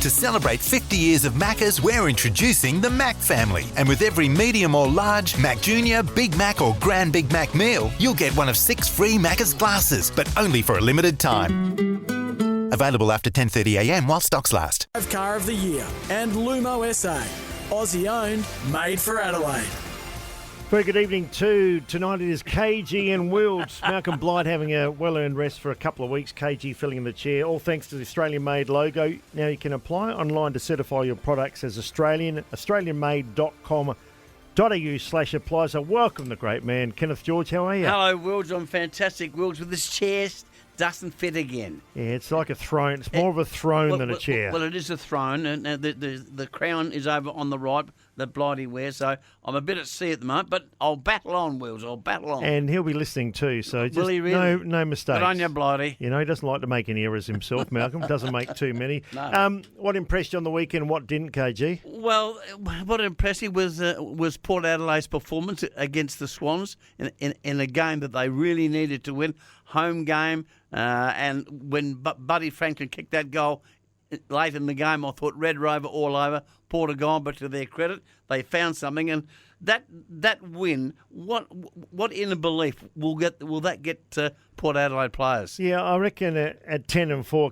To celebrate 50 years of Maccas, we're introducing the Mac family. And with every medium or large, Mac Junior, Big Mac or Grand Big Mac meal, you'll get one of 6 free Macca's glasses, but only for a limited time. Available after 10:30am while stocks last. Car of the Year and Lumo SA. Aussie owned, made for Adelaide. Very good evening too. Tonight it is KG and Wills. Malcolm Blight having a well-earned rest for a couple of weeks. KG filling in the chair. All thanks to the Australian-made logo. Now you can apply online to certify your products as Australian. AustralianMade.com.au/apply. So welcome the great man, Kenneth George. How are you? Hello, Wills. I'm fantastic. Wills, with this chair doesn't fit again. Yeah, it's like a throne. It's more of a throne than a chair. Well, it is a throne, and the crown is over on the right that Blighty wears, so I'm a bit at sea at the moment, but I'll battle on, Wills. I'll battle on. And he'll be listening too, so just Will he really? no mistakes. Good on you, Blighty. You know, he doesn't like to make any errors himself, Malcolm. Doesn't make too many. No. What impressed you on the weekend and what didn't, KG? Well, what impressed me was Port Adelaide's performance against the Swans in a game that they really needed to win. Home game, and when Buddy Franklin kicked that goal late in the game, I thought Red Rover all over. Port have gone, but to their credit, they found something, and that win. What inner belief will that get to Port Adelaide players? Yeah, I reckon at 10 and 4,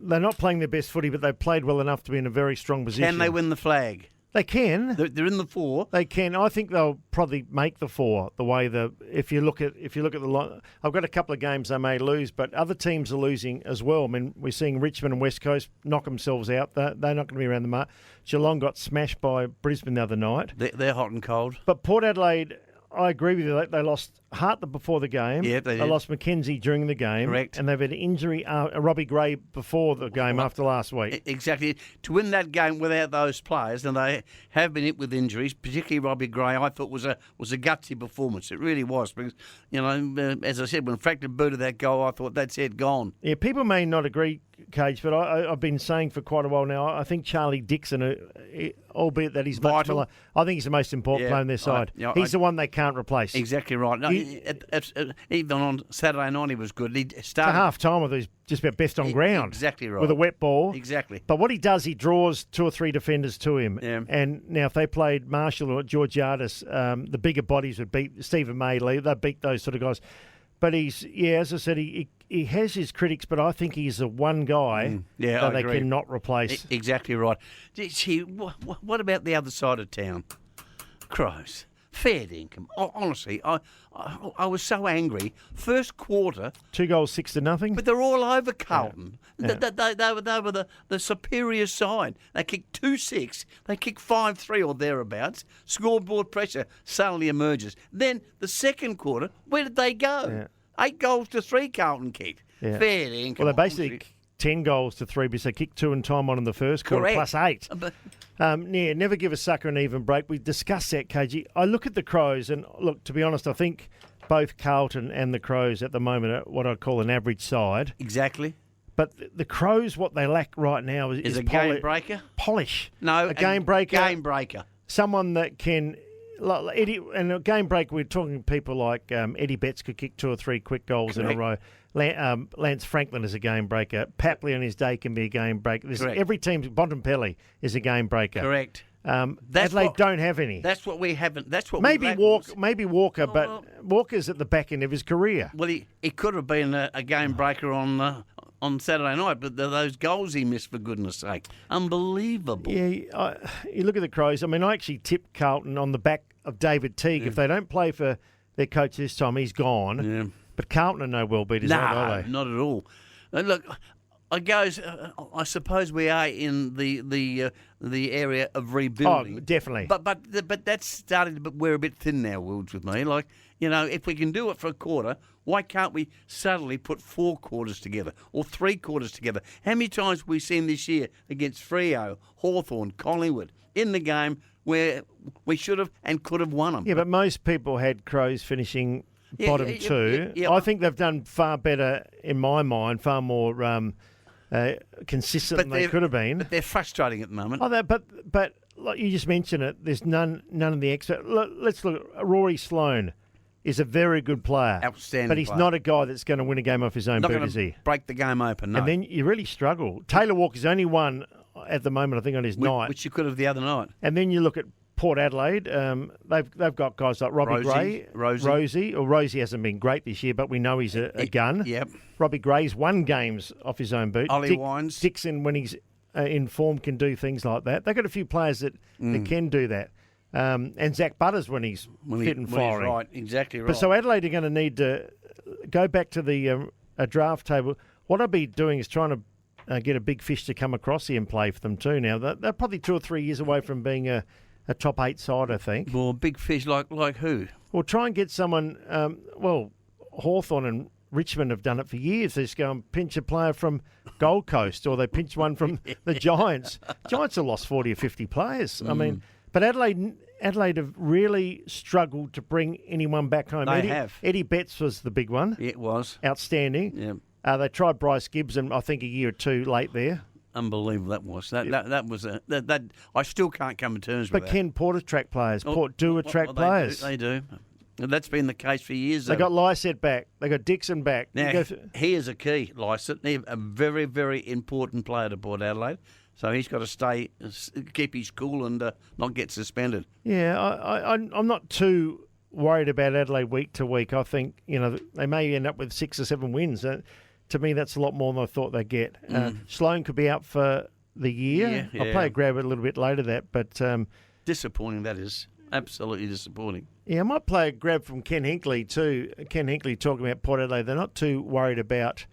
they're not playing their best footy, but they've played well enough to be in a very strong position. Can they win the flag? They can. They're in the 4. They can. I think they'll probably make the 4. The way if you look at the line, I've got a couple of games they may lose, but other teams are losing as well. I mean, we're seeing Richmond and West Coast knock themselves out. They're not going to be around the mark. Geelong got smashed by Brisbane the other night. They're hot and cold. But Port Adelaide, I agree with you. They lost Hart before the game. Yeah, they did. Lost Mackenzie during the game. Correct. And they've had an injury, Robbie Gray, before the game after last week. Exactly. To win that game without those players, and they have been hit with injuries, particularly Robbie Gray, I thought was a gutsy performance. It really was. Because, as I said, when Franklin booted that goal, I thought that's it, gone. Yeah, people may not agree, Cage, but I've been saying for quite a while now, I think Charlie Dixon, albeit that he's much vital, I think he's the most important player on their side. He's the one they can't replace. Exactly right. No, even on Saturday night he was good. He started to half time with just about best on ground. Exactly right. With a wet ball. Exactly. But what he does, he draws 2 or 3 defenders to him. Yeah. And now if they played Marshall or Georgiadis, the bigger bodies would beat Stephen May, they'd beat those sort of guys. But as I said, he has his critics, but I think he's the one guy that they cannot replace. Exactly right. Gee, what about the other side of town? Crows. Fair dinkum. Honestly, I was so angry. First quarter, 2 goals, 6-0. but they're all over Carlton. Yeah. They were the superior side. They kicked 2-6. They kicked 5-3 or thereabouts. Scoreboard pressure suddenly emerges. Then the second quarter, where did they go? Yeah. 8 goals to 3 Carlton kicked. Yeah. Fair dinkum. Well, they basically 10 goals to 3 because they kicked 2 and time on in the first quarter, Correct. plus 8. Never give a sucker an even break. We discussed that, KG. I look at the Crows, and look, to be honest, I think both Carlton and the Crows at the moment are what I'd call an average side. Exactly. But the Crows, what they lack right now is a game breaker? Polish. No, a game breaker. Game breaker. Someone that can... Like Eddie, and a game break, we're talking people like Eddie Betts could kick 2 or 3 quick goals in a row. Lance Franklin is a game breaker. Papley on his day can be a game breaker. Every team, Bontempelli is a game breaker. Correct. Adelaide don't have any. That's what we haven't. That's what maybe Walker, but Walker's at the back end of his career. Well, he could have been a game breaker on Saturday night, but those goals he missed, for goodness sake, unbelievable. Yeah, you look at the Crows. I mean, I actually tipped Carlton on the back of David Teague. If they don't play for their coach this time, he's gone. Yeah. But Carlton are no well beaters, are they? Not at all. Look, I suppose we are in the area of rebuilding. Oh, definitely. But that's starting to wear a bit thin now, Wilds, with me. Like, if we can do it for a quarter, why can't we suddenly put 4 quarters together or 3 quarters together? How many times have we seen this year against Freo, Hawthorn, Collingwood in the game where we should have and could have won them? Yeah, but most people had Crows finishing bottom 2. Yeah. I think they've done far better, in my mind, far more consistent than they could have been. But they're frustrating at the moment. But like you just mentioned it, there's none of the extra. Let's look at Rory Sloane. Is a very good player. Outstanding But he's player. not a guy that's going to win a game off his own boot, is he? Break the game open, no. And then you really struggle. Taylor Walker's only one at the moment, I think, on his night. Which you could have the other night. And then you look at Port Adelaide. They've got guys like Robbie Gray, Rosie hasn't been great this year, but we know he's a gun. Yep. Robbie Gray's won games off his own boot. Ollie Wines. Dixon, when he's in form, can do things like that. They've got a few players that can do that. And Zach Butters when he's fit and firing. He's right, exactly right. But so Adelaide are going to need to go back to the a draft table. What I'll be doing is trying to get a big fish to come across here and play for them too. Now they're probably 2 or 3 years away from being a top 8 side, I think. Well, big fish like who? Well, try and get someone. Hawthorn and Richmond have done it for years. They just go and pinch a player from Gold Coast, or they pinch one from the Giants. Giants have lost 40 or 50 players. I mean, but Adelaide have really struggled to bring anyone back home. They have. Eddie Betts was the big one. It was. Outstanding. Yeah. They tried Bryce Gibbs, and I think a year or two late there. Unbelievable that was. That was that. I still can't come to terms with that. But Ken Port attract players. Port do attract players. They do. And that's been the case for years. They got Lycett back. They got Dixon back. Now, he is a key, Lycett. He's a very, very important player to Port Adelaide. So he's got to keep his cool and not get suspended. Yeah, I'm not too worried about Adelaide week to week. I think, they may end up with 6 or 7 wins. To me, that's a lot more than I thought they'd get. Sloan could be out for the year. Yeah. I'll play a grab a little bit later, but... disappointing, that is. Absolutely disappointing. Yeah, I might play a grab from Ken Hinkley too. Ken Hinkley talking about Port Adelaide. They're not too worried about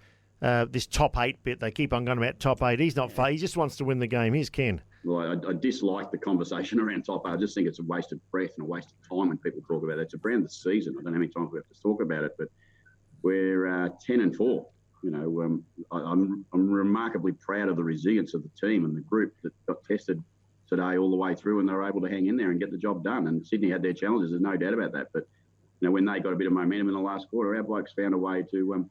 this top 8 bit. They keep on going about top 8. He's not far. He just wants to win the game. Here's Ken. Well, I dislike the conversation around top 8. I just think it's a waste of breath and a waste of time when people talk about it. It's around the season. I don't know how many times we have to talk about it, but we're 10-4. I'm remarkably proud of the resilience of the team and the group that got tested today all the way through, and they were able to hang in there and get the job done. And Sydney had their challenges, there's no doubt about that. But when they got a bit of momentum in the last quarter, our blokes found a way to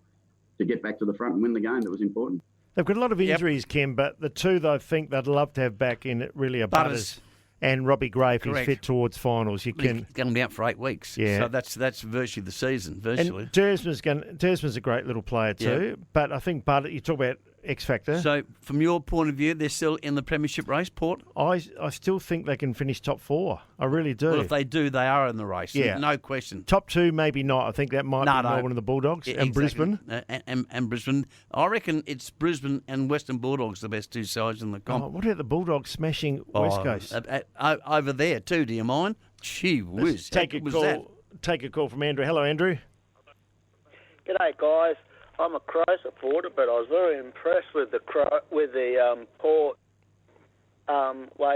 get back to the front and win the game. That was important. They've got a lot of injuries, Kim, but the two that I think they'd love to have back in it really are Butters and Robbie Gray. If he's fit towards finals, he's going to be out for 8 weeks. Yeah, so that's virtually the season. Virtually. And Dersman's a great little player too. Yeah. But I think Butters, you talk about X Factor. So, from your point of view, they're still in the premiership race, Port? I still think they can finish top 4. I really do. Well, if they do, they are in the race. Yeah. No question. Top 2, maybe not. I think that might be Melbourne and the Bulldogs and Brisbane. And Brisbane. I reckon it's Brisbane and Western Bulldogs, the best 2 sides in the comp. What about the Bulldogs smashing West Coast? Over there too, do you mind? Gee whiz. Take a call from Andrew. Hello, Andrew. G'day, guys. I'm a Crow supporter, but I was very impressed with the Port way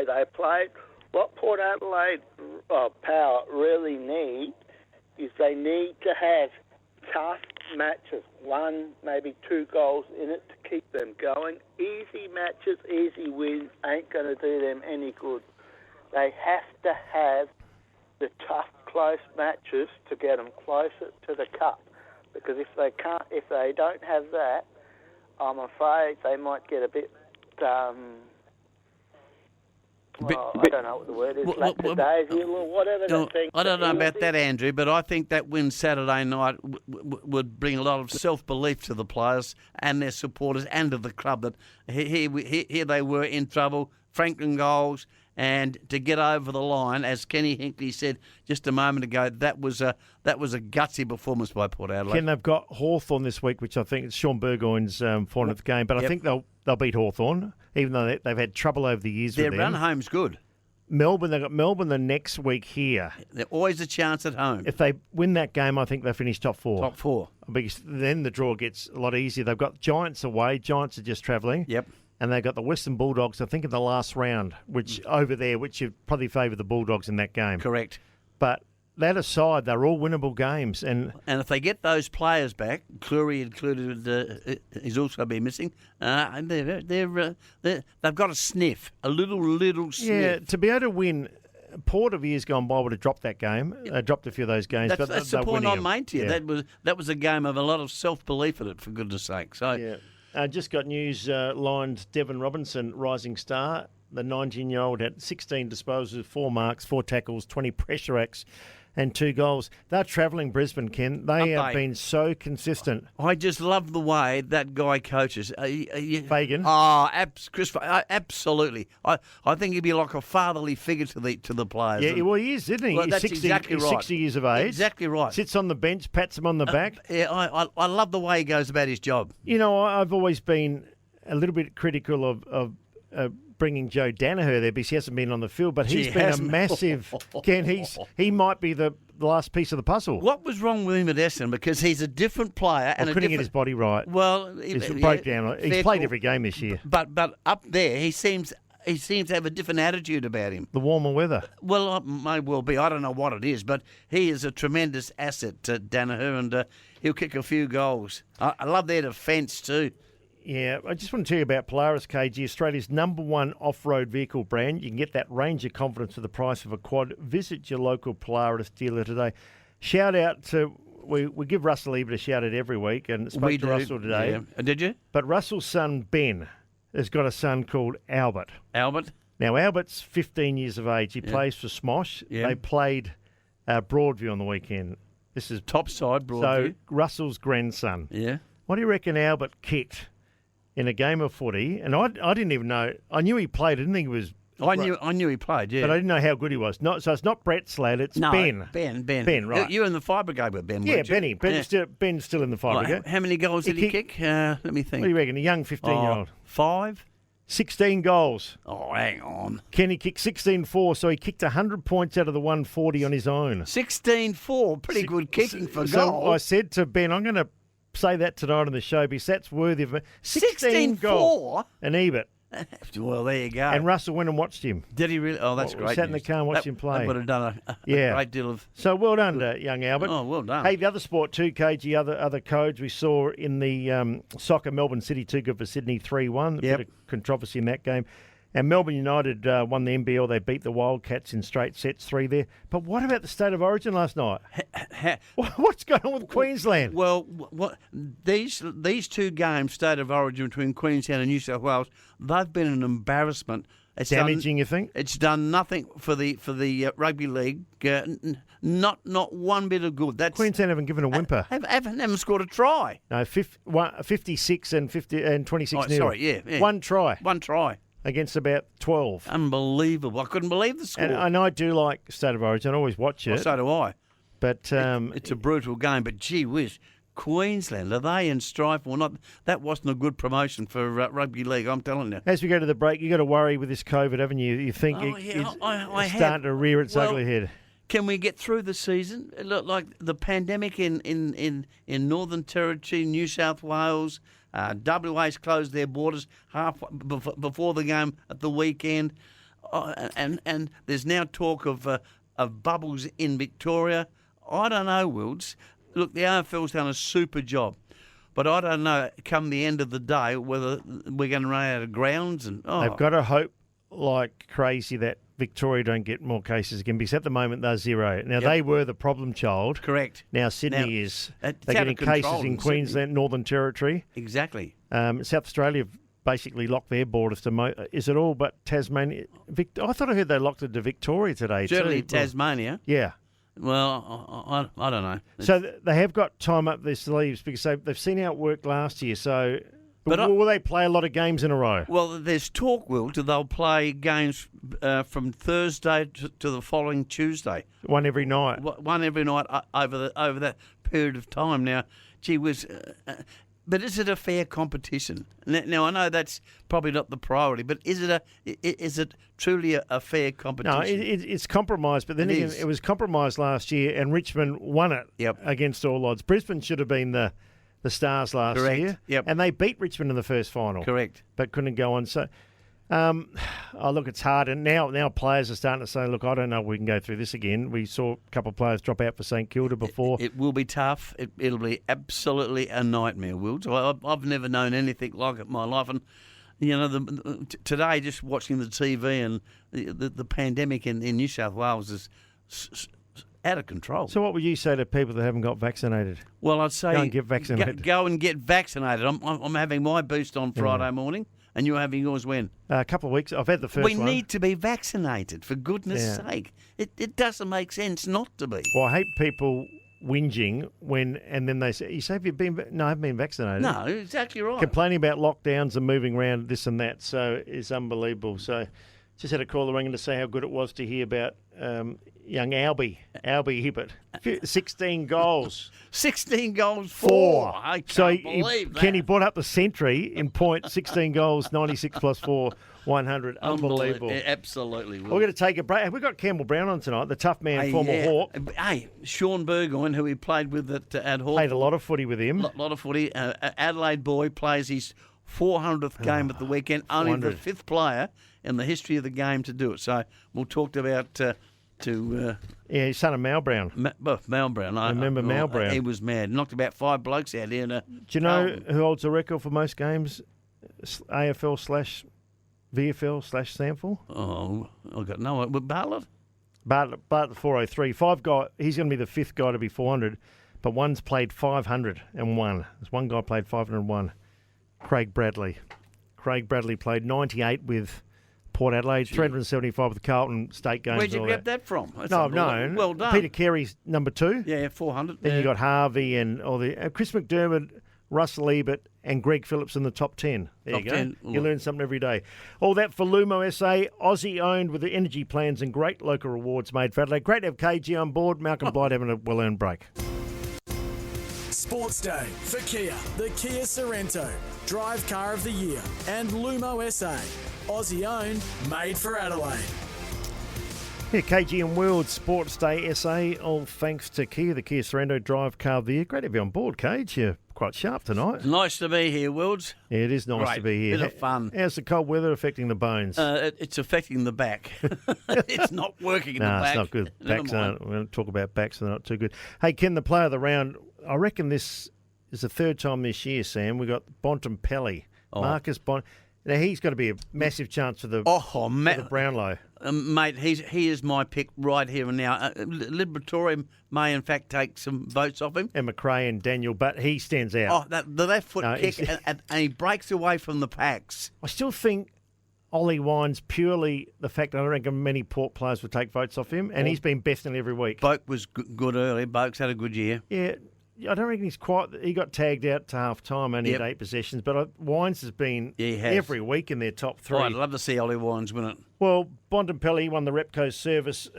they played. What Port Adelaide Power really need is they need to have tough matches, 1, maybe 2 goals in it to keep them going. Easy matches, easy wins ain't going to do them any good. They have to have the tough, close matches to get them closer to the cup. Because if they don't have that, I'm afraid they might get a bit. I don't know what the word is. Lackadaisy or whatever. I don't know about that, Andrew, but I think that win Saturday night would bring a lot of self-belief to the players and their supporters and to the club that here they were in trouble. Franklin goals. And to get over the line, as Kenny Hinkley said just a moment ago, that was a gutsy performance by Port Adelaide. Ken, they've got Hawthorn this week, which I think is Sean Burgoyne's 400th game, but I think they'll beat Hawthorn, even though they've had trouble over the years. Their with them. run home's good. Melbourne, they've got Melbourne the next week here. They're always a chance at home. If they win that game, I think they finish top 4. Top 4. Because then the draw gets a lot easier. They've got Giants away. Giants are just travelling. Yep. And they've got the Western Bulldogs, I think, in the last round, which you probably favour the Bulldogs in that game. Correct. But that aside, they're all winnable games. And if they get those players back, Cleary included, he's also been missing, and they've got a sniff, a little sniff. Yeah, to be able to win, Port of years gone by would have dropped that game. Dropped a few of those games. That's the point I made to you. Yeah. That was a game of a lot of self-belief in it, for goodness sake. So. Yeah. Just got news lined Devon Robinson, rising star. The 19-year-old had 16 disposals, 4 marks, 4 tackles, 20 pressure acts. and 2 goals. They're travelling Brisbane, Ken. They have been so consistent. I just love the way that guy coaches. Fagan? Chris, absolutely. I think he'd be like a fatherly figure to the players. Yeah, well, he is, isn't he? Well, He's that's 60, exactly he's right. 60 years of age. Exactly right. Sits on the bench, pats him on the back. Yeah, I love the way he goes about his job. You know, I've always been a little bit critical of bringing Joe Danaher there because he hasn't been on the field, but he's been a massive. Ken, he might be the last piece of the puzzle. What was wrong with him at Essendon? Because he's a different player and couldn't get his body right. Well, his breakdown. He's played every game this year. But up there, he seems to have a different attitude about him. The warmer weather. Well, it may well be. I don't know what it is, but he is a tremendous asset to Danaher, and he'll kick a few goals. I love their defence too. Yeah, I just want to tell you about Polaris KG, Australia's #1 off-road vehicle brand. You can get that range of confidence for the price of a quad. Visit your local Polaris dealer today. Shout out to, we give Russell Ebert a shout out every week, and spoke to Russell today. Yeah. Did you? But Russell's son, Ben, has got a son called Albert. Albert? Now, Albert's 15 years of age. He plays for Smosh. Yeah. They played Broadview on the weekend. This is Topside, Broadview. So, Russell's grandson. Yeah. What do you reckon Albert kicked in a game of footy? And I didn't even know. I knew he played. I didn't think he was. I knew he played, yeah. But I didn't know how good he was. So it's not Brett's lad, it's Ben. Ben, right. You in the fire brigade with Ben, Yeah, weren't you? Benny. Ben's still in the fire brigade. How many goals did he kick? Let me think. What do you reckon? A young 15-year-old. 5? 16 goals. Oh, hang on. Kenny kicked 16-4, so he kicked 100 points out of the 140 on his own. 16-4, pretty good kicking for so goal. I said to Ben, I'm going to say that tonight on the show because that's worthy of it. 16 goals. And Ebert. Well, there you go. And Russell went and watched him. Did he really? Oh, that's great. Sat in the car and watched him play. That would have done a great deal of... So well done to young Albert. Oh, well done. Hey, the other sport too, KG, other codes we saw in the soccer, Melbourne City 2 good for Sydney 3-1. A bit of controversy in that game. And Melbourne United won the NBL. They beat the Wildcats in straight sets 3 there. But what about the State of Origin last night? What's going on with Queensland? Well, these 2 games, State of Origin between Queensland and New South Wales, they've been an embarrassment. It's damaging, you think? It's done nothing for the rugby league. Not one bit of good. Queensland haven't given a whimper. Haven't scored a try. No, 56 and 26 nil. Sorry, yeah. One try. One try. Against about 12. Unbelievable. I couldn't believe the score. And I do like State of Origin. I always watch it. Well, so do I. But it's a brutal game. But gee whiz, Queensland, are they in strife or not? That wasn't a good promotion for rugby league, I'm telling you. As we go to the break, you've got to worry with this COVID, haven't you? You think it's starting to rear its ugly head. Can we get through the season? It looked like the pandemic in Northern Territory, New South Wales, WA's closed their borders half before the game at the weekend, and there's now talk of bubbles in Victoria. I don't know, Wilds. Look, the AFL's done a super job, but I don't know. Come the end of the day, whether we're going to run out of grounds and they've got to hope like crazy that Victoria don't get more cases again because at the moment they're 0. Now they were the problem child. Correct. Now Sydney is. They're getting cases in Queensland, Northern Territory. Exactly. South Australia have basically locked their borders to. Is it all but Tasmania? I thought I heard they locked it to Victoria today. Certainly too. Tasmania. Yeah. Well, I don't know. So they have got time up their sleeves because they've seen how it worked last year. So. But will they play a lot of games in a row? Well, there's talk, Will, they'll play games from Thursday to the following Tuesday. One every night. One every night over that period of time. Now, gee whiz, but is it a fair competition? Now, I know that's probably not the priority, but is it truly a fair competition? No, it's compromised, but then again, it was compromised last year, and Richmond won it against all odds. Brisbane should have been the Stars last year. Yep. And they beat Richmond in the first final. Correct. But couldn't go on. So, look, it's hard. And now players are starting to say, look, I don't know if we can go through this again. We saw a couple of players drop out for St Kilda before. It will be tough. It'll be absolutely a nightmare, Will. So I've never known anything like it in my life. And, today, just watching the TV and the pandemic in New South Wales is out of control. So what would you say to people that haven't got vaccinated? Well, I'd say go and get vaccinated. Go and get vaccinated. I'm having my boost on Friday morning. and you're having yours when? A couple of weeks. I've had the first We one. need to be vaccinated, for goodness' sake. It doesn't make sense not to be. Well, I hate people whinging and then they say, "You say have you been? No, I haven't been vaccinated." No, exactly right. Complaining about lockdowns and moving around this and that. So it's unbelievable. So just had to call the ringer to say how good it was to hear about young Albie Hibbert. 16 goals. 16 goals, 4. I can't So believe that. Kenny brought up the century in point. 16 goals, 96 plus 4, 100. Unbelievable. Absolutely. We're going to take a break. Have we got Campbell Brown on tonight, the tough man, former Hawk? Hey, Sean Burgoyne, who he played with at Hawk. Played a lot of footy with him. Lot of footy. Adelaide boy plays his 400th game at the weekend. Only the 5th player in the history of the game to do it. So we'll talk about yeah, his son of Mal Brown. Mal Brown. I remember Mal Brown. He was mad. Knocked about 5 blokes out here. Do you know who holds the record for most games? AFL/VFL/Sample? Oh, I got no idea. Bartlett? Bartlett 403. He's going to be the 5th guy to be 400, but one's played 501. There's one guy played 501. Craig Bradley. Craig Bradley played 98 with Port Adelaide, 375 with the Carlton State games. Where'd you grab that from? That's No, I've known. Well done. Peter Carey's number 2. Yeah, 400. Then you got Harvey and all the Chris McDermott, Russell Ebert, and Greg Phillips in the top 10. There Top you go. 10. You learn something every day. All that for Lumo SA, Aussie owned with the energy plans and great local rewards made for Adelaide. Great to have KG on board. Malcolm Blight having a well-earned break. Sports Day for Kia, the Kia Sorrento, Drive Car of the Year, and Lumo SA, Aussie owned, made for Adelaide. Yeah, KG and World Sports Day SA, all thanks to Kia, the Kia Sorrento Drive Car of the Year. Great to have you on board, Cage. You're quite sharp tonight. Nice to be here, Wilds. Yeah, it is nice to be here. Bit of fun. How's the cold weather affecting the bones? It's affecting the back. It's not working in the back. No, it's not good. Never Backs mind. aren't. We don't talk about backs, they're not too good. Hey, Ken, the player of the round, I reckon this is the 3rd time this year, Sam. We got Bontempelli. Marcus Bont. Now, he's got to be a massive chance for the, for the Brownlow. Mate, he is my pick right here and now. Liberatory may, in fact, take some votes off him. And McRae and Daniel, but he stands out. Oh, the left foot kick, and he breaks away from the packs. I still think Ollie Wines, purely the fact that I don't reckon many Port players would take votes off him, and he's been best in every week. Boak was good early. Boak's had a good year. Yeah. I don't reckon he's quite. He got tagged out to half time, only had 8 possessions. But Wines has been every week in their top 3. Oh, I'd love to see Ollie Wines win it. Well, Bontempelli won the Repco Service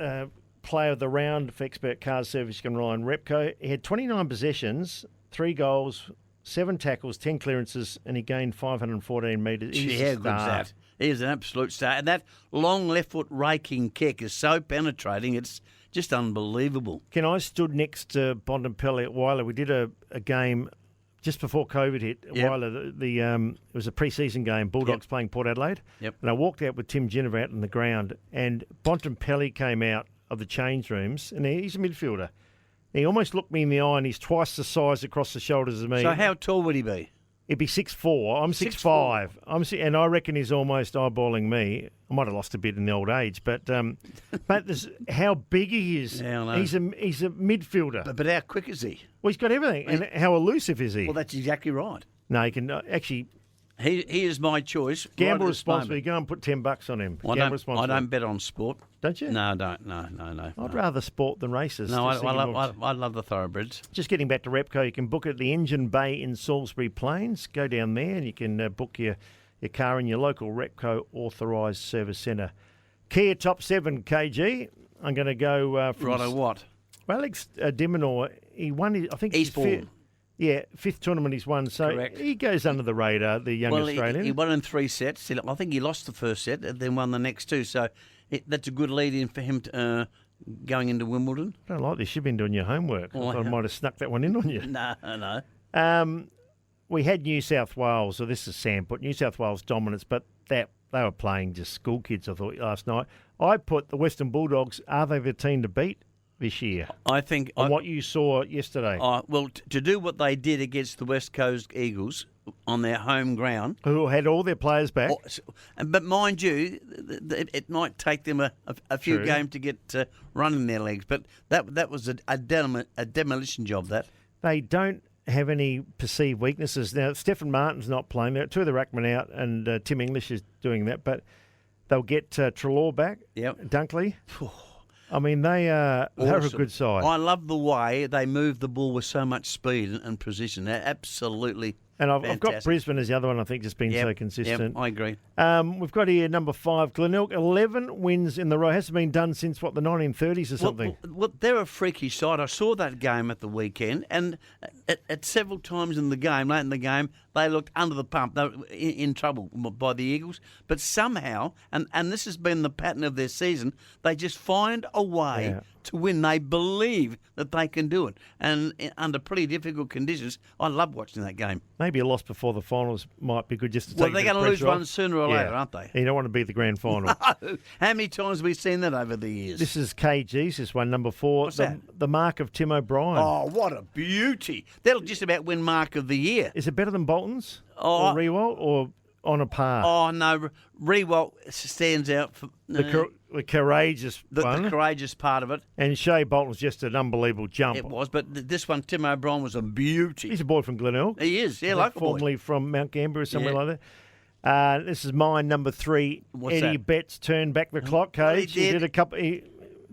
Player of the Round for Expert Cars Service. You can rely on Repco. He had 29 possessions, 3 goals, 7 tackles, 10 clearances, and he gained 514 metres. He's how good's that? He is an absolute star. And that long left foot raking kick is so penetrating, it's just unbelievable. Ken, I stood next to Bontempelli at Weiler. We did a game just before COVID hit. Weiler, it was a pre-season game. Bulldogs playing Port Adelaide. And I walked out with Tim Jennifer out on the ground, and Bontempelli came out of the change rooms, and he's a midfielder. He almost looked me in the eye, and he's twice the size across the shoulders of me. So how tall would he be? He'd be 6'4". I'm 6'5". And I reckon he's almost eyeballing me. I might have lost a bit in the old age, but how big he is. Yeah, I know. He's a midfielder. But how quick is he? Well, he's got everything. And how elusive is he? Well, that's exactly right. No, he can actually. He is my choice. Gamble right responsibly. Go and put $10 on him. I don't bet on sport. Don't you? No, I don't. No. I'd rather sport than races. No, I love the thoroughbreds. Just getting back to Repco, you can book at the Engine Bay in Salisbury Plains. Go down there and you can book your car in your local Repco authorised service centre. Kia Top 7 KG. I'm going to go from... Righto, what? Well, Alex Diminor, he won, I think... Eastbourne. Yeah, 5th tournament he's won. So Correct. he goes under the radar, the young Australian. He won in 3 sets. I think he lost the first set and then won the next 2. So that's a good lead-in for him going into Wimbledon. I don't like this. You've been doing your homework. I thought I might have snuck that one in on you. No. We had New South Wales, so this is Sam put New South Wales dominance, but they were playing just school kids, I thought, last night. I put the Western Bulldogs, are they the team to beat this year? I think... On what you saw yesterday. Well, to do what they did against the West Coast Eagles on their home ground... Who had all their players back. But mind you, it might take them a few games to get running their legs, but that was a demolition job, that. They don't have any perceived weaknesses. Now, Stephen Martin's not playing. There are two of the ruckmen out, and Tim English is doing that. But they'll get Treloar back, Dunkley. I mean, they're a good side. I love the way they move the ball with so much speed and precision. They're absolutely And I've got Brisbane as the other one, I think, just been so consistent. Yep, I agree. We've got here number 5, Glenelg, 11 wins in the row. Hasn't been done since, the 1930s or something? Well, they're a freaky side. I saw that game at the weekend, and at several times in the game, late in the game, they looked under the pump. They were in trouble by the Eagles. But somehow, and this has been the pattern of their season, they just find a way to win. They believe that they can do it. And under pretty difficult conditions, I love watching that game. Maybe a loss before the finals might be good just to take Well, they're going to lose one sooner or later, aren't they? You don't want to be the grand final. No. How many times have we seen that over the years? This is KG's, this one, number 4. What's that? The mark of Tim O'Brien. Oh, what a beauty. That'll just about win mark of the year. Is it better than Bolton's or Rewalt or on a par? Oh, no. Rewalt stands out for the courageous one. The courageous part of it. And Shea Bolton's just an unbelievable jump. It was, but this one, Tim O'Brien, was a beauty. He's a boy from Glenelg. He is, local boy. Formerly from Mount Gambier or somewhere like that. This is mine, number 3. What's Eddie that? Betts turned back the clock, Cage. He did a couple...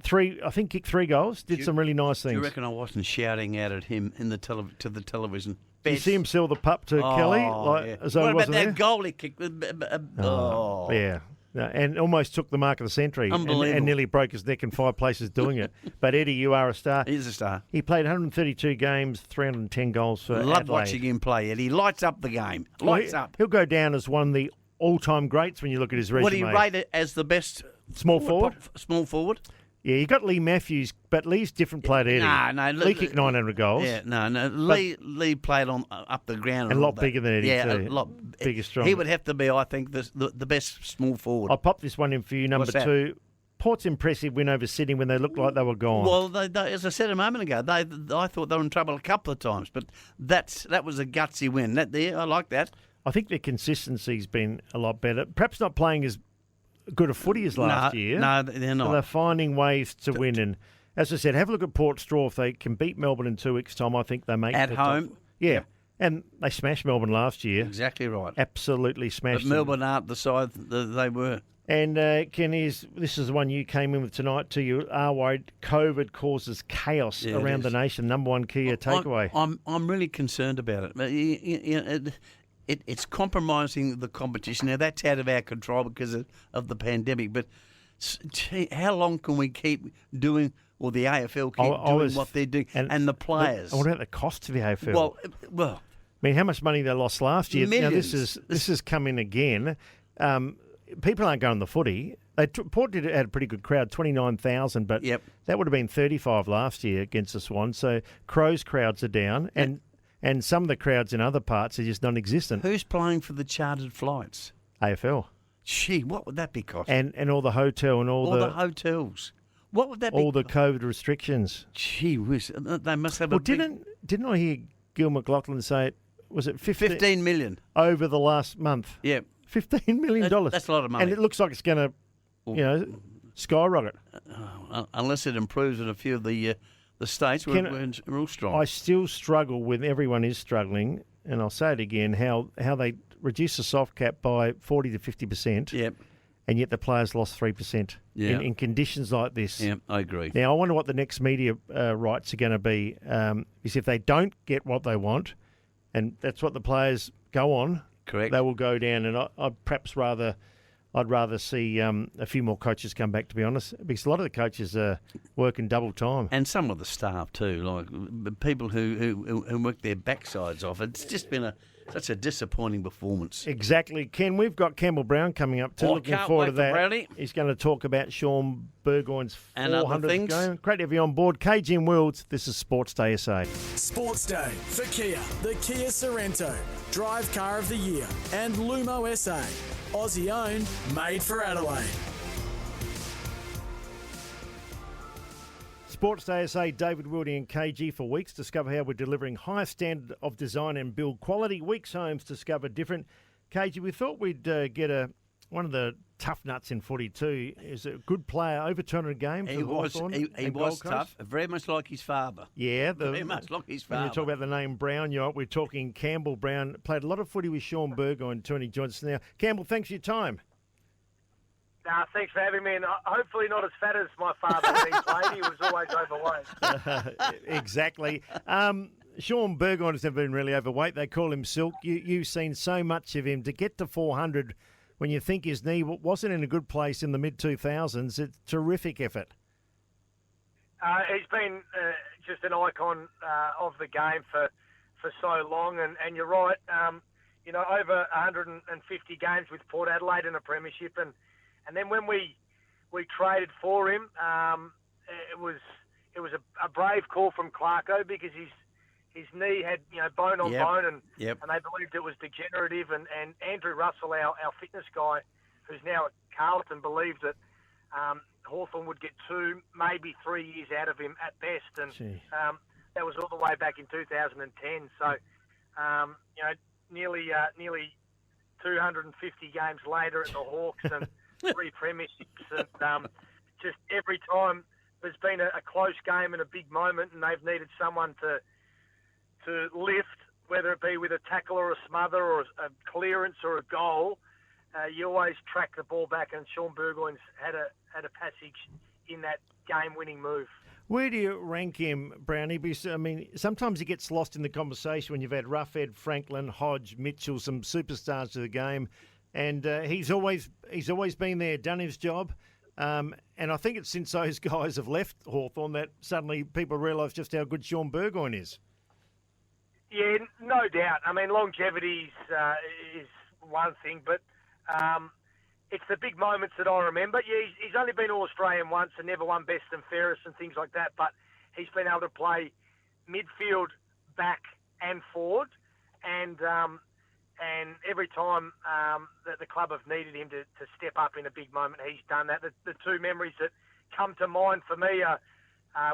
I think kicked 3 goals. Did some really nice things. Do you reckon I wasn't shouting out at him in the to the television? Did you see him sell the pup to Kelly? As though what he about wasn't that there? goal he kicked? Yeah. And almost took the mark of the century. Unbelievable. And nearly broke his neck in 5 places doing it. But Eddie, you are a star. He's a star. He played 132 games, 310 goals for Love Adelaide. watching him play, Eddie. He lights up the game. Lights up. He'll go down as one of the all-time greats when you look at his resume. What do you rate it as the best small forward? Small forward? Yeah, you got Lee Matthews, but Lee's different player to Eddie. No. Lee kicked 900 goals. Yeah, no. Lee played on up the ground. And a lot bigger than Eddie, yeah, too. a lot bigger, stronger. He would have to be, I think, the best small forward. I'll pop this one in for you, number What's that? 2. Port's impressive win over Sydney when they looked like they were gone. Well, they, as I said a moment ago, I thought they were in trouble a couple of times, but that was a gutsy win. I like that. I think their consistency's been a lot better. Perhaps not playing as good a footy as last year. No, they're not. But they're finding ways to win. And as I said, have a look at Port Straw. If they can beat Melbourne in 2 weeks' time, I think they make At the home? top. Yeah. And they smashed Melbourne last year. Exactly right. Absolutely smashed But Melbourne aren't the side that they were. And Ken, this is the one you came in with tonight too. You are worried COVID causes chaos around the nation. Number 1 key takeaway. I'm really concerned about it. It's compromising the competition. Now, that's out of our control because of the pandemic. But how long can we keep doing, or the AFL doing what they're doing, and the players? What about the cost to the AFL? Well, I mean, how much money they lost last year? Millions. Now, this is coming again. People aren't going to the footy. Port had a pretty good crowd, 29,000, but that would have been 35 last year against the Swans. So Crows crowds are down, and some of the crowds in other parts are just non-existent. Who's playing for the chartered flights? AFL. Gee, what would that be cost? And all the hotel and all the hotels. What would that be? All the COVID restrictions. Gee whiz, they must have didn't I hear Gil McLaughlin say was it 15 million over the last month? Yeah. $15 million. That's a lot of money. And it looks like it's going to, skyrocket. Unless it improves in a few of the states, we're real strong. I still struggle with, everyone is struggling, and I'll say it again, how they reduced the soft cap by 40 to 50%. Yep. And yet the players lost 3% in conditions like this. Yeah, I agree. Now, I wonder what the next media rights are going to be. Is if they don't get what they want, and that's what the players go on, correct, they will go down. And I'd rather see a few more coaches come back, to be honest, because a lot of the coaches are working double time. And some of the staff too, like people who work their backsides off. It's just been such a disappointing performance. Exactly. Ken, we've got Campbell Brown coming up too. Looking forward to that. Brownie. He's going to talk about Sean Burgoyne's 400th game. Great to have you on board. KG and Wilds, this is Sports Day SA. Sports Day for Kia, the Kia Sorrento, Drive Car of the Year, and Lumo SA. Aussie owned, made for Adelaide. Sports Day SA, David Wildy and KG for Weeks. Discover how we're delivering higher standard of design and build quality. Weeks Homes, discover different. KG, we thought we'd get one of the tough nuts in footy too. Is a good player, over 200 games. He was tough, very much like his father. Yeah, very much like his father. When you talk about the name Brown, we're talking Campbell Brown. Played a lot of footy with Sean Burgoyne until he joins us now. Campbell, thanks for your time. Thanks for having me, and hopefully not as fat as my father when he played. He was always overweight. Exactly. Sean Burgoyne has never been really overweight. They call him Silk. You've seen so much of him. To get to 400 when you think his knee wasn't in a good place in the mid-2000s, it's a terrific effort. He's been just an icon of the game for so long, and you're right. Over 150 games with Port Adelaide in a premiership, and then when we traded for him, it was a brave call from Clarko because his knee had bone on bone, and they believed it was degenerative. And Andrew Russell, our fitness guy, who's now at Carlton, believed that Hawthorn would get 2, maybe 3 years out of him at best, and that was all the way back in 2010. So nearly 250 games later at the Hawks and 3 premierships, and just every time there's been a close game and a big moment, and they've needed someone to lift, whether it be with a tackle or a smother or a clearance or a goal. You always track the ball back, and Sean Burgoyne's had a passage in that game-winning move. Where do you rank him, Brownie? Because, I mean, sometimes he gets lost in the conversation when you've had Roughead, Franklin, Hodge, Mitchell, some superstars to the game, and he's always been there, done his job. And I think it's since those guys have left Hawthorn that suddenly people realise just how good Sean Burgoyne is. Yeah, no doubt. I mean, longevity is one thing, but it's the big moments that I remember. Yeah, he's only been All-Australian once and never won best and fairest and things like that, but he's been able to play midfield, back and forward, and every time that the club have needed him to step up in a big moment, he's done that. The 2 memories that come to mind for me are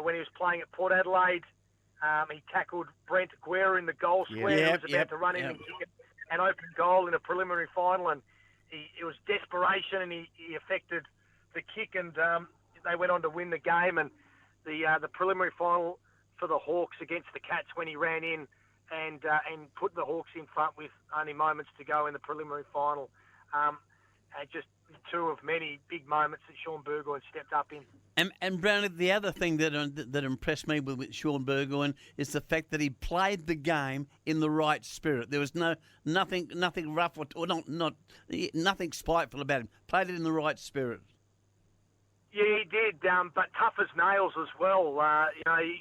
when he was playing at Port Adelaide. He tackled Brent Guerra in the goal square. He was about to run in and kick an open goal in a preliminary final, and it was desperation, and he effected the kick, and they went on to win the game. And the preliminary final for the Hawks against the Cats, when he ran in and put the Hawks in front with only moments to go in the preliminary final. Just 2 of many big moments that Sean Burgoyne stepped up in. And Brown, the other thing that impressed me with Sean Burgoyne is the fact that he played the game in the right spirit. There was nothing rough or nothing spiteful about him. Played it in the right spirit. Yeah, he did, but tough as nails as well.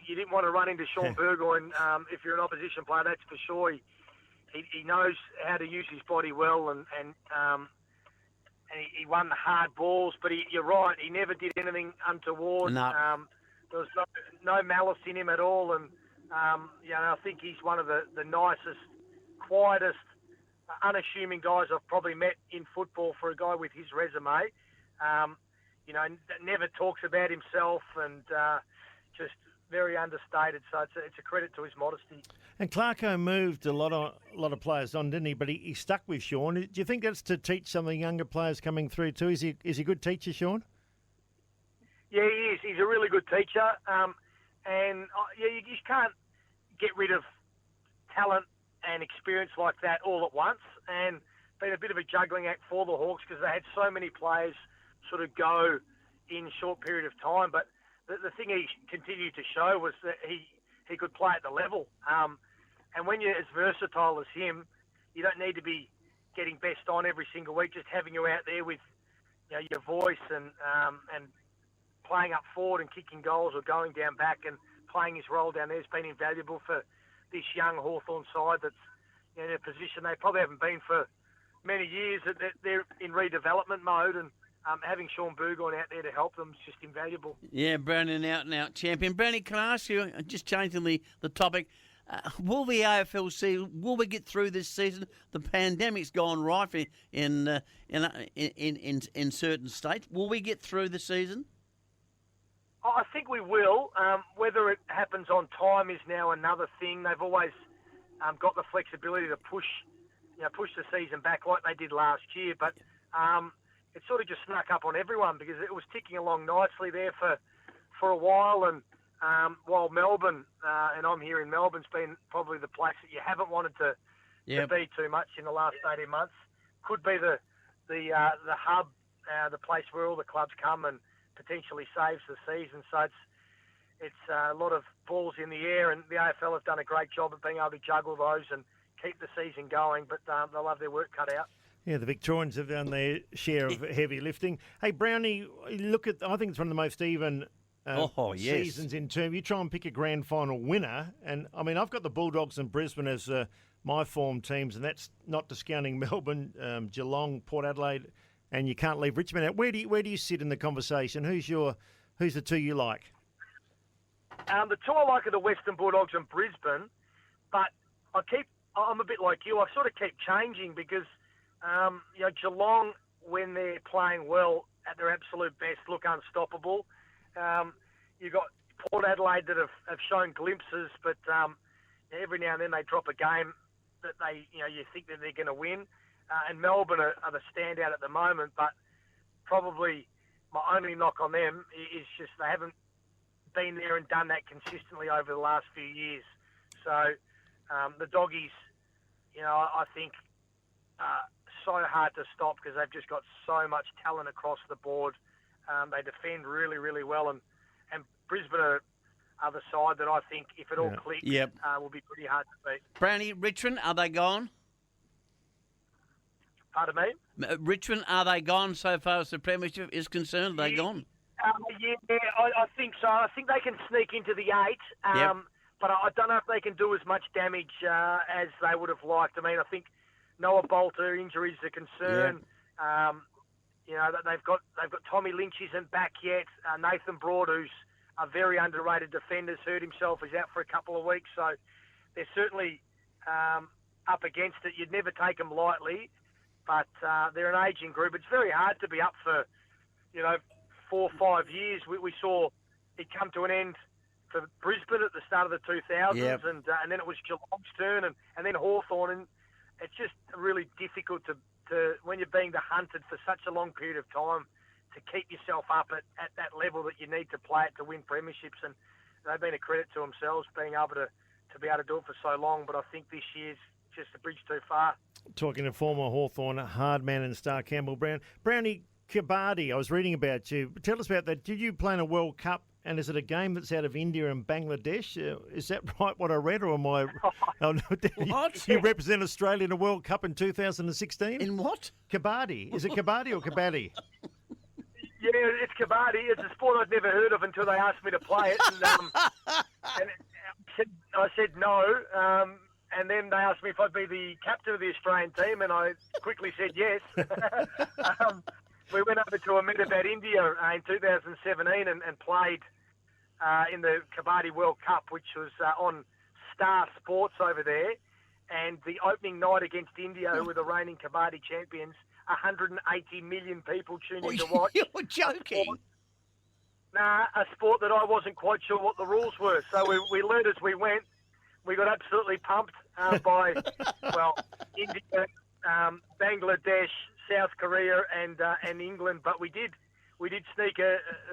You didn't want to run into Sean Burgoyne if you're an opposition player, that's for sure. He knows how to use his body well, and he won the hard balls, but you're right, he never did anything untoward. No. There was no malice in him at all, and I think he's one of the nicest, quietest, unassuming guys I've probably met in football for a guy with his resume. Never talks about himself, and just very understated. So it's a credit to his modesty. And Clarko moved a lot of players on, didn't he? But he stuck with Sean. Do you think that's to teach some of the younger players coming through too? Is he a good teacher, Sean? Yeah, he is. He's a really good teacher. You just can't get rid of talent and experience like that all at once. And been a bit of a juggling act for the Hawks because they had so many players sort of go in a short period of time. But the thing he continued to show was that he could play at the level. And when you're as versatile as him, you don't need to be getting best on every single week. Just having you out there with your voice and playing up forward and kicking goals or going down back and playing his role down there has been invaluable for this young Hawthorn side that's in a position they probably haven't been for many years. That they're in redevelopment mode, and having Sean Burgoyne out there to help them is just invaluable. Yeah, Brownie, an out-and-out champion. Brownie, can I ask you, just changing the topic, will the AFLC, will we get through this season? The pandemic's gone rife in certain states. Will we get through the season? I think we will. Whether it happens on time is now another thing. They've always got the flexibility to push the season back like they did last year. But it sort of just snuck up on everyone because it was ticking along nicely there for a while. And while Melbourne, and I'm here in Melbourne's been probably the place that you haven't wanted to be too much in the last 18 months, could be the hub, the place where all the clubs come and potentially saves the season. So it's a lot of balls in the air, and the AFL have done a great job of being able to juggle those and keep the season going, but they'll have their work cut out. Yeah, the Victorians have done their share of heavy lifting. Hey, Brownie, I think it's one of the most even seasons in terms. You try and pick a grand final winner, and I mean, I've got the Bulldogs and Brisbane as my form teams, and that's not discounting Melbourne, Geelong, Port Adelaide, and you can't leave Richmond out. Where do you sit in the conversation? Who's the two you like? The two I like are the Western Bulldogs and Brisbane, but I'm a bit like you. I sort of keep changing because Geelong, when they're playing well at their absolute best, look unstoppable. You've got Port Adelaide that have shown glimpses, but every now and then they drop a game that you think that they're going to win. And Melbourne are the standout at the moment, but probably my only knock on them is just they haven't been there and done that consistently over the last few years. So the Doggies, I think so hard to stop because they've just got so much talent across the board. They defend really, really well, and Brisbane are the side that I think, if it all clicks, will be pretty hard to beat. Brownie, Richmond, are they gone? Pardon me? Richmond, are they gone so far as the premiership is concerned? Are they gone? I think so. I think they can sneak into the 8, but I don't know if they can do as much damage as they would have liked. I mean, I think Noah Bolter injuries are a concern. That they've got Tommy Lynch isn't back yet. Nathan Broad, who's a very underrated defender, hurt himself, is out for a couple of weeks. So they're certainly up against it. You'd never take them lightly, but they're an ageing group. It's very hard to be up for 4 or 5 years. We saw it come to an end for Brisbane at the start of the 2000s, and then it was Geelong's turn, and then Hawthorn, and it's just really difficult to when you're being hunted for such a long period of time to keep yourself up at that level that you need to play it to win premierships. And they've been a credit to themselves being able to be able to do it for so long. But I think this year's just a bridge too far. Talking to former Hawthorn hard man and star Campbell Brown. Brownie, Kabaddi, I was reading about you. Tell us about that. Did you play in a World Cup? And is it a game that's out of India and Bangladesh? Is that right, what I read, or am I... What? You represent Australia in a World Cup in 2016? In what? Kabaddi. Is it Kabaddi or Kabaddi? Yeah, it's Kabaddi. It's a sport I'd never heard of until they asked me to play it. And I said no. And then they asked me if I'd be the captain of the Australian team, and I quickly said yes. We went over to Ahmedabad, India in 2017 and played in the Kabaddi World Cup, which was on Star Sports over there. And the opening night against India, who were the reigning Kabaddi champions, 180 million people tuned in to watch. You're joking. A sport that I wasn't quite sure what the rules were. So we learned as we went. We got absolutely pumped by, India, Bangladesh, South Korea and England, but we did sneak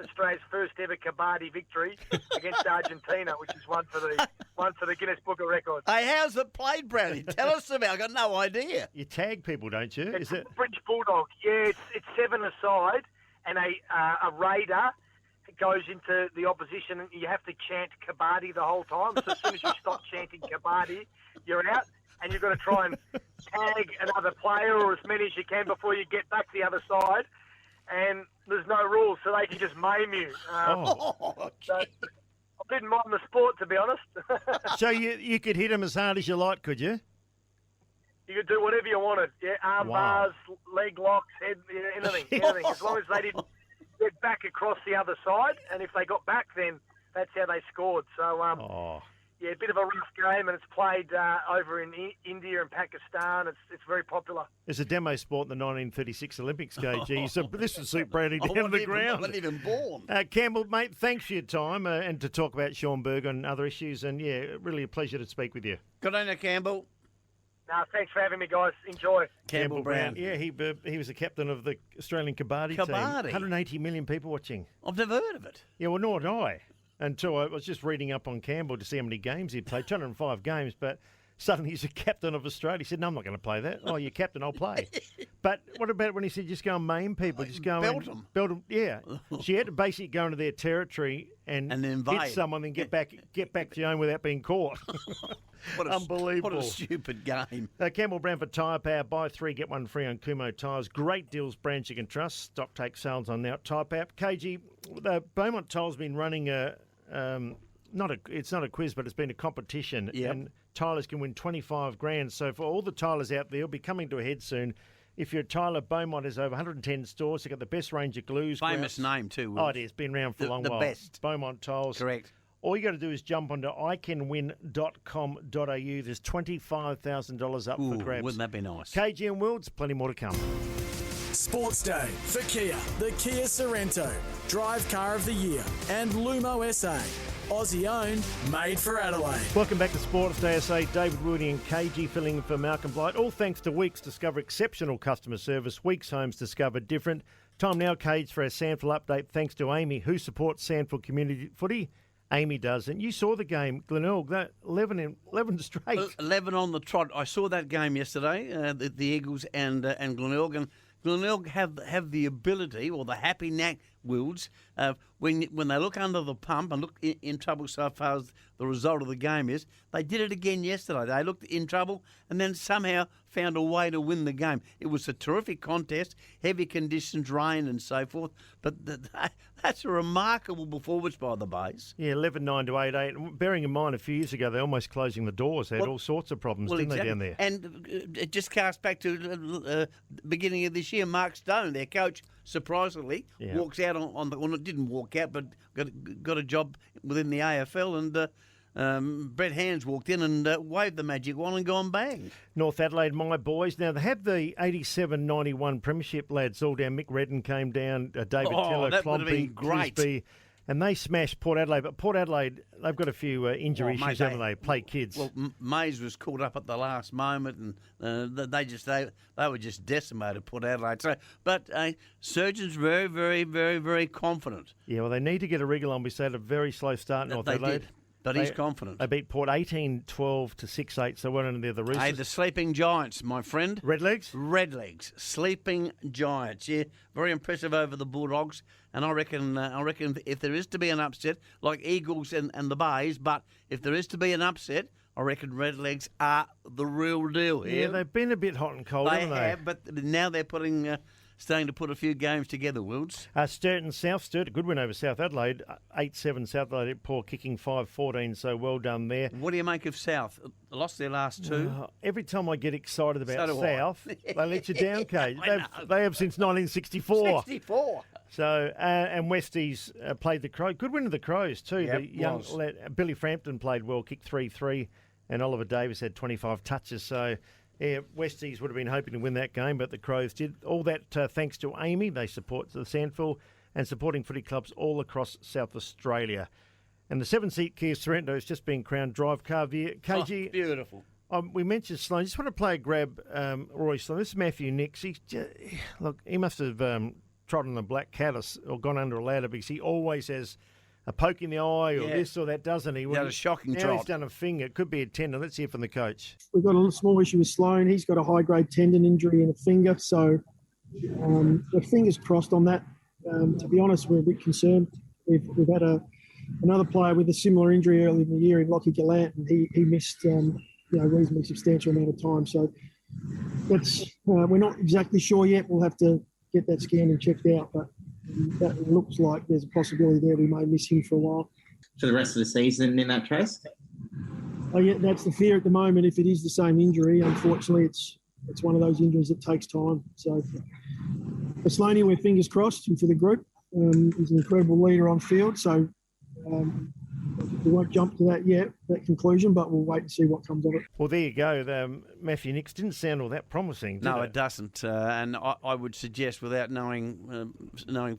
Australia's first ever Kabaddi victory against Argentina, which is one for the Guinness Book of Records. Hey, how's it played, Brownie? Tell us about it. I've got no idea. You tag people, don't you? It's French Bulldog. Yeah, it's 7 aside, and a raider goes into the opposition, and you have to chant Kabaddi the whole time. So as soon as you stop chanting Kabaddi, you're out. And you've got to try and tag another player or as many as you can before you get back to the other side. And there's no rules, so they can just maim you. So I didn't mind the sport, to be honest. So you could hit them as hard as you like, could you? You could do whatever you wanted. Yeah, arm bars, leg locks, head, anything. As long as they didn't get back across the other side. And if they got back, then that's how they scored. So, yeah, a bit of a rough game, and it's played over in India and Pakistan. It's very popular. It's a demo sport in the 1936 Olympics, KG. So this would suit Brownie down to the ground. I wasn't even born. Campbell, mate, thanks for your time and to talk about Sean Berger and other issues. And, yeah, really a pleasure to speak with you. Good on you, Campbell. No, thanks for having me, guys. Enjoy. Campbell Brown. Yeah, he was the captain of the Australian Kabaddi team. 180 million people watching. I've never heard of it. Yeah, well, nor did I. Until I was just reading up on Campbell to see how many games he'd played. 205 games, but suddenly he's a captain of Australia. He said, no, I'm not going to play that. Oh, you're captain, I'll play. But what about when he said just go and maim people? Just go Belt and them. Belt them, yeah. So you had to basically go into their territory and invade. hit someone and get back to your own without being caught. Unbelievable. What a stupid game. Campbell Brown for Tyre Power. Buy 3, get 1 free on Kumo tyres. Great deals, brands you can trust. Stock take sales on now. Tyre Power. KG, the Beaumont Toll's been running it's not a quiz, but it's been a competition. Yep. And Tylers can win 25 grand. So for all the Tylers out there, it'll be coming to a head soon. If you're a Tyler, Beaumont has over 110 stores. They've got the best range of glues. Famous grouts. name too. Oh, it is. Been around for a long while. The best. Beaumont Tolls. Correct. All you got to do is jump onto iCanWin.com.au. There's $25,000 up for grabs. Wouldn't that be nice? KG and Wilds, plenty more to come. Sports Day for Kia, the Kia Sorrento, Drive Car of the Year, and Lumo SA. Aussie owned, made for Adelaide. Welcome back to Sports Day SA. David Woody and KG filling in for Malcolm Blight. All thanks to Weeks. Discover exceptional customer service. Weeks Homes discovered different. Time now, Cage, for our Sandford update. Thanks to Amy, who supports Sandford Community Footy. Amy does. And you saw the game, Glenelg, that 11 straight. 11 on the trot. I saw that game yesterday, the Eagles and Glenelg. And Glenelg have the ability, or the happy knack, Wilds, when they look under the pump and look in trouble so far as the result of the game is, they did it again yesterday. They looked in trouble and then somehow found a way to win the game. It was a terrific contest, heavy conditions, rain and so forth, but that's a remarkable performance by the Bays. Yeah, 11-9 to 8-8. And bearing in mind, a few years ago, they almost closing the doors. They had all sorts of problems, didn't they, down there? And it just cast back to beginning of this year. Mark Stone, their coach, surprisingly, walks out on the... Well, it didn't walk out, but got a job within the AFL, and Brett Hands walked in and waved the magic wand and gone bang. North Adelaide, my boys. Now, they have the 87-91 premiership lads all down. Mick Redden came down, David Teller, that would have been Clompy, great. Clisby, and they smashed Port Adelaide. But Port Adelaide, they've got a few injury issues, haven't they? Play kids. Well, Mays was caught up at the last moment, and they were just decimated, Port Adelaide. So, but Surgeon's very, very, very, very confident. Yeah, well, they need to get a wriggle on. We said a very slow start, North Adelaide. Did. But he's confident. They beat Port 18-12 to 6-8, so one of the other Roosters. Hey, the Sleeping Giants, my friend. Redlegs? Redlegs, Sleeping Giants. Yeah, very impressive over the Bulldogs. And I reckon if there is to be an upset, like Eagles and the Bays, but if there is to be an upset, I reckon Redlegs are the real deal here. Yeah, they've been a bit hot and cold, haven't they? They have, but now they're starting to put a few games together, Wilds. Sturton South. Sturt, a good win over South Adelaide. 8-7 South Adelaide. Poor kicking 5-14, so well done there. What do you make of South? Lost their last two. Every time I get excited about So do South, they let you down, Kate. They have since 1964. 64. So, and Westies played the Crows. Good win of the Crows, too. Yep, the young Billy Frampton played well, kicked 3-3, and Oliver Davis had 25 touches. So, yeah, Westies would have been hoping to win that game, but the Crows did. All that thanks to Amy. They support the Sandford and supporting footy clubs all across South Australia. And the 7-seat Kia Sorrento has just been crowned Drive Car of the Year. KG, Oh, beautiful. we mentioned Sloan. Just want to play a grab, Roy Sloan. This is Matthew Nix. He must have trodden a black cat or gone under a ladder because he always has a poke in the eye or this or that, doesn't he? He had a shocking now trot. He's done a finger. It could be a tendon. Let's hear from the coach. We've got a small issue with Sloan. He's got a high-grade tendon injury in a finger, so the fingers crossed on that. To be honest, we're a bit concerned. We've had another player with a similar injury early in the year in Lockie Gallant, and he missed a reasonably substantial amount of time. So we're not exactly sure yet. We'll have to get that scanned and checked out, but that looks like there's a possibility there we may miss him for a while. For the rest of the season in that case? Oh, yeah, that's the fear at the moment. If it is the same injury, unfortunately, it's one of those injuries that takes time. So for Sloaney, we're fingers crossed, and for the group, he's an incredible leader on field. So we won't jump to that conclusion, but we'll wait and see what comes of it. Well, there you go. Matthew Nix didn't sound all that promising, did it doesn't. And I would suggest, without knowing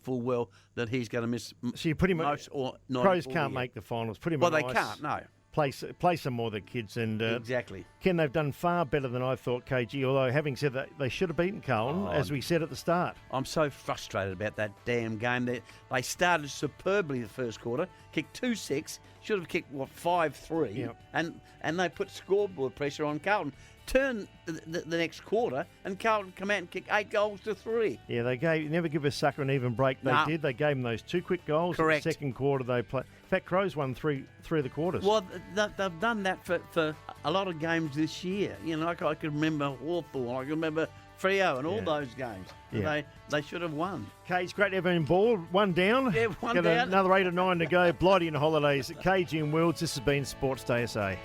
full well, that he's going to miss. So you pretty much most or not. Crows can't make the finals. Pretty much. Well, they can't. No. play some more of the kids. And Exactly. Ken, they've done far better than I thought, KG, although having said that, they should have beaten Carlton, as we said at the start. I'm so frustrated about that damn game. They started superbly the first quarter, kicked 2-6, should have kicked, 5-3, Yep. and they put scoreboard pressure on Carlton. Turn the next quarter, and Carlton come out and kick 8 goals to 3. Yeah, they never give a sucker an even break. They did. They gave them those 2 quick goals. Correct. In the second quarter, they played. In fact, Crows won three of the quarters. Well, they've done that for a lot of games this year. You know, like I can remember Hawthorn, I can remember Freo and all those games. Yeah. They should have won. Okay, it's great to have him ball. One down. Yeah, one Got down. Another 8 or 9 to go. Blighty and Holidays at KG and Worlds. This has been Sports Day SA.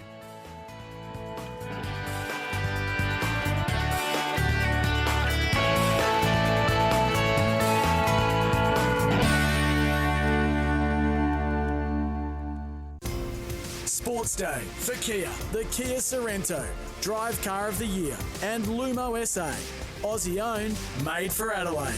Sports Day for Kia, the Kia Sorrento, Drive Car of the Year, and Lumo SA. Aussie owned, made for Adelaide.